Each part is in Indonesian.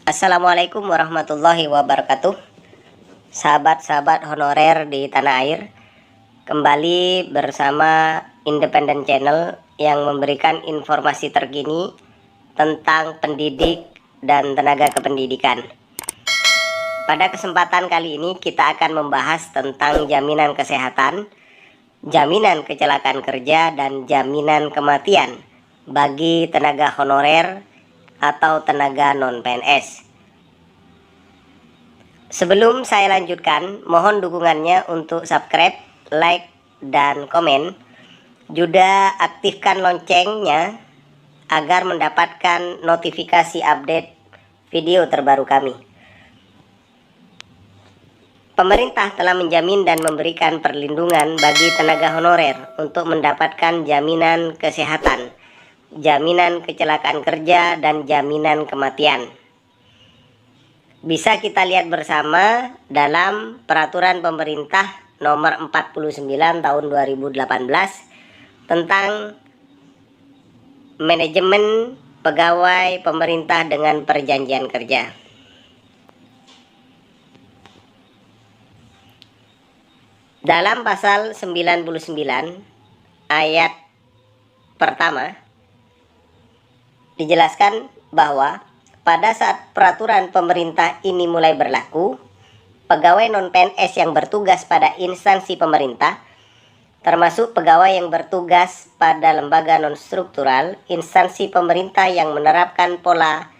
Assalamualaikum warahmatullahi wabarakatuh. Sahabat-sahabat honorer di tanah air, kembali bersama Independent Channel yang memberikan informasi terkini tentang pendidik dan tenaga kependidikan. Pada kesempatan kali ini kita akan membahas tentang jaminan kesehatan, jaminan kecelakaan kerja, dan jaminan kematian bagi tenaga honorer atau tenaga non-PNS. Sebelum saya lanjutkan, mohon dukungannya untuk subscribe, like, dan komen. Juga aktifkan loncengnya agar mendapatkan notifikasi update video terbaru kami. Pemerintah telah menjamin dan memberikan perlindungan bagi tenaga honorer untuk mendapatkan jaminan kesehatan, jaminan kecelakaan kerja, dan jaminan kematian. Bisa kita lihat bersama dalam Peraturan Pemerintah Nomor 49 Tahun 2018 tentang manajemen pegawai pemerintah dengan perjanjian kerja. Dalam pasal 99 ayat pertama dijelaskan bahwa pada saat peraturan pemerintah ini mulai berlaku, pegawai non-PNS yang bertugas pada instansi pemerintah, termasuk pegawai yang bertugas pada lembaga non-struktural, instansi pemerintah yang menerapkan pola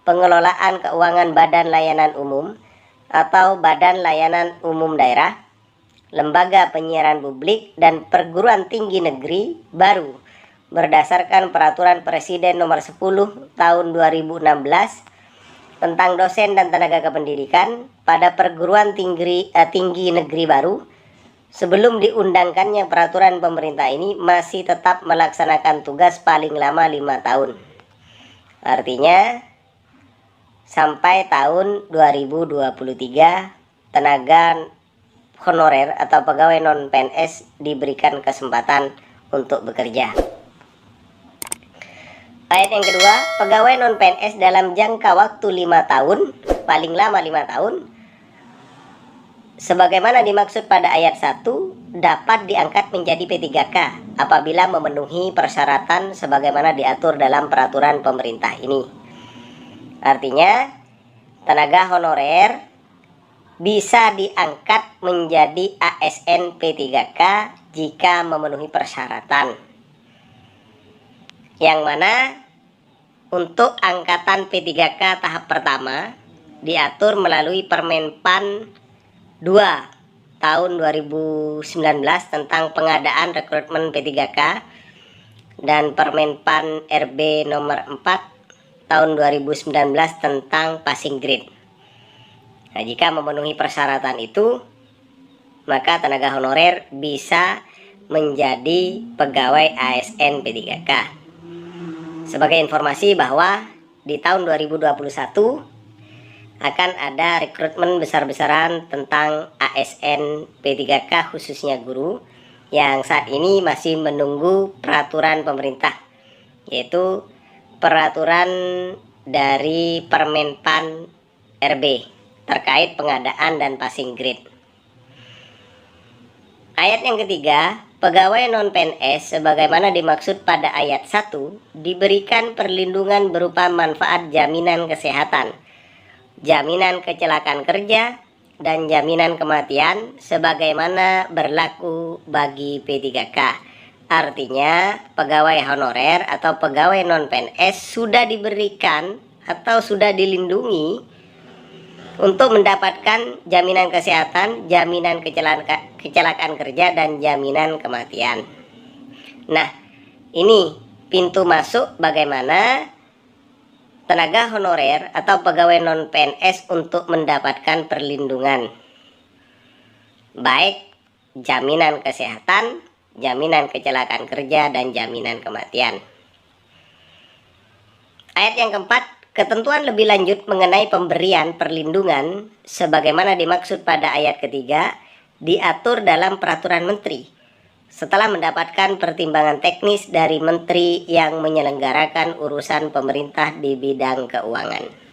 pengelolaan keuangan badan layanan umum atau badan layanan umum daerah, lembaga penyiaran publik, dan perguruan tinggi negeri baru berdasarkan Peraturan Presiden Nomor 10 Tahun 2016 tentang dosen dan tenaga kependidikan pada perguruan tinggi negeri baru, sebelum diundangkannya peraturan pemerintah ini masih tetap melaksanakan tugas paling lama 5 tahun. Artinya sampai tahun 2023 tenaga honorer atau pegawai non-PNS diberikan kesempatan untuk bekerja. Ayat yang kedua, pegawai non-PNS dalam jangka waktu 5 tahun, paling lama 5 tahun, sebagaimana dimaksud pada ayat 1, dapat diangkat menjadi P3K apabila memenuhi persyaratan sebagaimana diatur dalam peraturan pemerintah ini. Artinya, tenaga honorer bisa diangkat menjadi ASN P3K jika memenuhi persyaratan. Yang mana untuk angkatan P3K tahap pertama diatur melalui Permenpan 2 tahun 2019 tentang pengadaan rekrutmen P3K dan Permenpan RB nomor 4 tahun 2019 tentang passing grade. Nah, jika memenuhi persyaratan itu, maka tenaga honorer bisa menjadi pegawai ASN P3K. Sebagai informasi bahwa di tahun 2021 akan ada rekrutmen besar-besaran tentang ASN P3K khususnya guru yang saat ini masih menunggu peraturan pemerintah, yaitu peraturan dari Permenpan RB terkait pengadaan dan passing grade. Ayat yang ketiga, pegawai non-PNS sebagaimana dimaksud pada ayat 1 diberikan perlindungan berupa manfaat jaminan kesehatan, jaminan kecelakaan kerja, dan jaminan kematian sebagaimana berlaku bagi P3K. Artinya, pegawai honorer atau pegawai non-PNS sudah diberikan atau sudah dilindungi untuk mendapatkan jaminan kesehatan, jaminan kecelakaan kerja, dan jaminan kematian. Nah, ini pintu masuk bagaimana tenaga honorer atau pegawai non-PNS untuk mendapatkan perlindungan, baik jaminan kesehatan, jaminan kecelakaan kerja, dan jaminan kematian. Ayat yang keempat, ketentuan lebih lanjut mengenai pemberian perlindungan sebagaimana dimaksud pada ayat ketiga diatur dalam peraturan menteri setelah mendapatkan pertimbangan teknis dari menteri yang menyelenggarakan urusan pemerintah di bidang keuangan.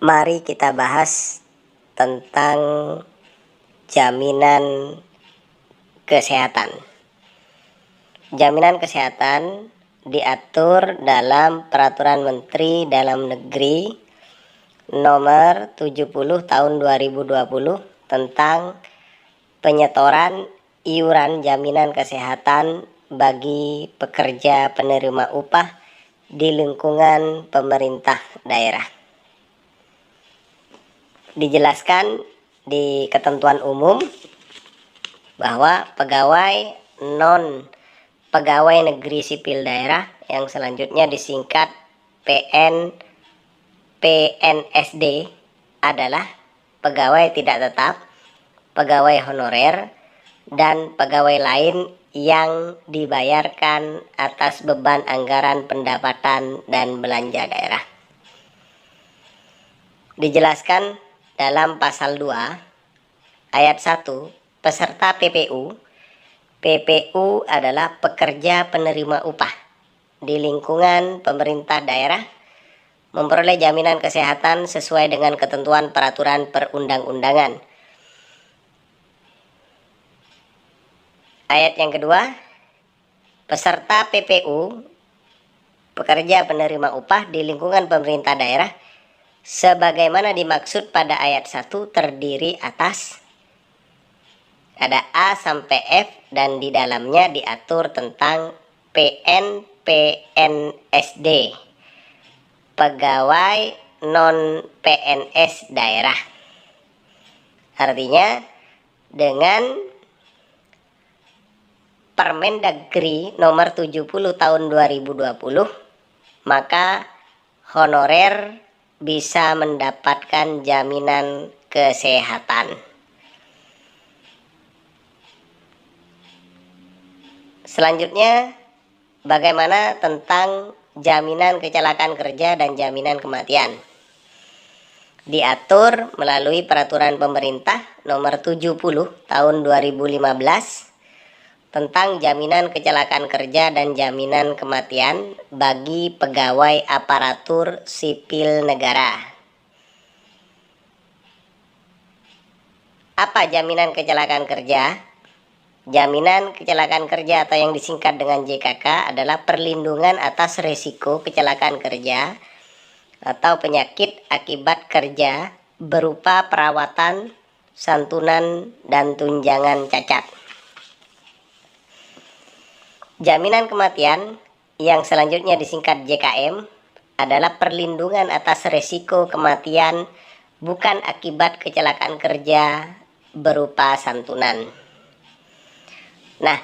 Mari kita bahas tentang jaminan kesehatan. Jaminan kesehatan diatur dalam Peraturan Menteri Dalam Negeri Nomor 70 Tahun 2020 tentang penyetoran iuran jaminan kesehatan bagi pekerja penerima upah di lingkungan pemerintah daerah. Dijelaskan di ketentuan umum bahwa pegawai non pegawai negeri sipil daerah yang selanjutnya disingkat PNSD adalah pegawai tidak tetap, pegawai honorer, dan pegawai lain yang dibayarkan atas beban anggaran pendapatan dan belanja daerah. Dijelaskan dalam pasal 2 ayat 1, peserta PPU. PPU adalah pekerja penerima upah di lingkungan pemerintah daerah, memperoleh jaminan kesehatan sesuai dengan ketentuan peraturan perundang-undangan. Ayat yang kedua, peserta PPU, pekerja penerima upah di lingkungan pemerintah daerah, sebagaimana dimaksud pada ayat 1 terdiri atas ada A sampai F dan di dalamnya diatur tentang PNSD, pegawai non PNS daerah. Artinya dengan Permendagri nomor 70 tahun 2020 maka honorer bisa mendapatkan jaminan kesehatan. Selanjutnya, bagaimana tentang jaminan kecelakaan kerja dan jaminan kematian? Diatur melalui peraturan pemerintah nomor 70 tahun 2015 tentang jaminan kecelakaan kerja dan jaminan kematian bagi pegawai aparatur sipil negara. Apa jaminan kecelakaan kerja? Jaminan kecelakaan kerja atau yang disingkat dengan JKK adalah perlindungan atas risiko kecelakaan kerja atau penyakit akibat kerja berupa perawatan, santunan, dan tunjangan cacat. Jaminan kematian yang selanjutnya disingkat JKM adalah perlindungan atas risiko kematian bukan akibat kecelakaan kerja berupa santunan. Nah,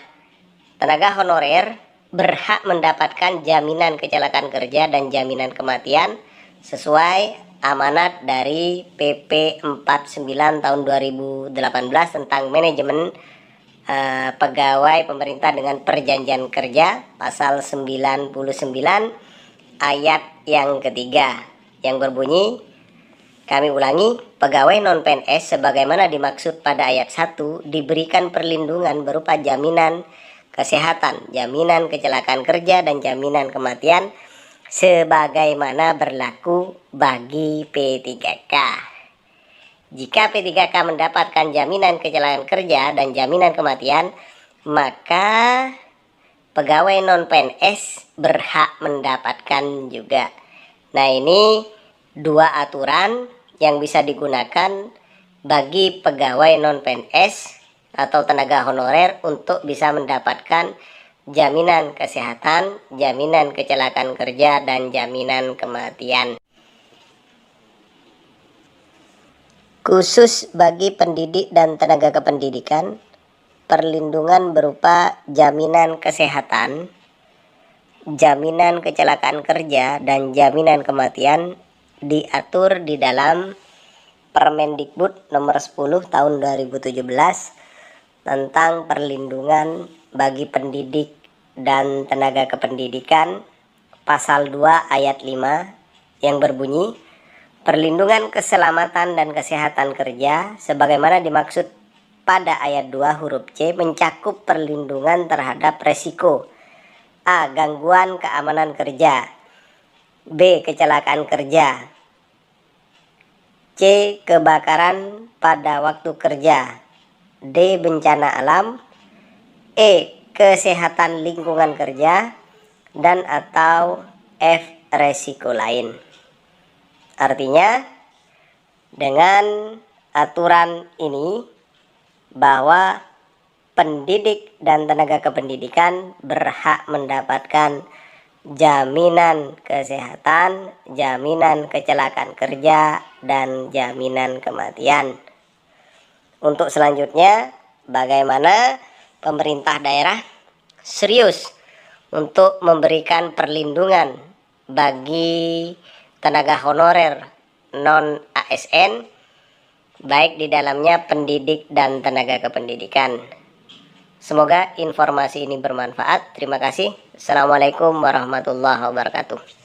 tenaga honorer berhak mendapatkan jaminan kecelakaan kerja dan jaminan kematian sesuai amanat dari PP 49 tahun 2018 tentang manajemen pegawai pemerintah dengan perjanjian kerja, pasal 99 ayat yang ketiga yang berbunyi, kami ulangi, pegawai non-PNS sebagaimana dimaksud pada ayat 1 diberikan perlindungan berupa jaminan kesehatan, jaminan kecelakaan kerja, dan jaminan kematian sebagaimana berlaku bagi P3K. Jika P3K mendapatkan jaminan kecelakaan kerja dan jaminan kematian, maka pegawai non-PNS berhak mendapatkan juga. Nah, ini dua aturan yang bisa digunakan bagi pegawai non-PNS atau tenaga honorer untuk bisa mendapatkan jaminan kesehatan, jaminan kecelakaan kerja, dan jaminan kematian. Khusus bagi pendidik dan tenaga kependidikan, perlindungan berupa jaminan kesehatan, jaminan kecelakaan kerja, dan jaminan kematian diatur di dalam Permendikbud nomor 10 tahun 2017 tentang perlindungan bagi pendidik dan tenaga kependidikan, pasal 2 ayat 5 yang berbunyi, perlindungan keselamatan dan kesehatan kerja sebagaimana dimaksud pada ayat 2 huruf C mencakup perlindungan terhadap resiko A. Gangguan keamanan kerja, B. Kecelakaan kerja, C. Kebakaran pada waktu kerja. D. Bencana alam. E. Kesehatan lingkungan kerja. Dan atau F. Resiko lain. Artinya, dengan aturan ini bahwa pendidik dan tenaga kependidikan berhak mendapatkan jaminan kesehatan, jaminan kecelakaan kerja, dan jaminan kematian. Untuk selanjutnya, bagaimana pemerintah daerah serius untuk memberikan perlindungan bagi tenaga honorer non-ASN, baik di dalamnya pendidik dan tenaga kependidikan. Semoga informasi ini bermanfaat. Terima kasih. Assalamualaikum warahmatullahi wabarakatuh.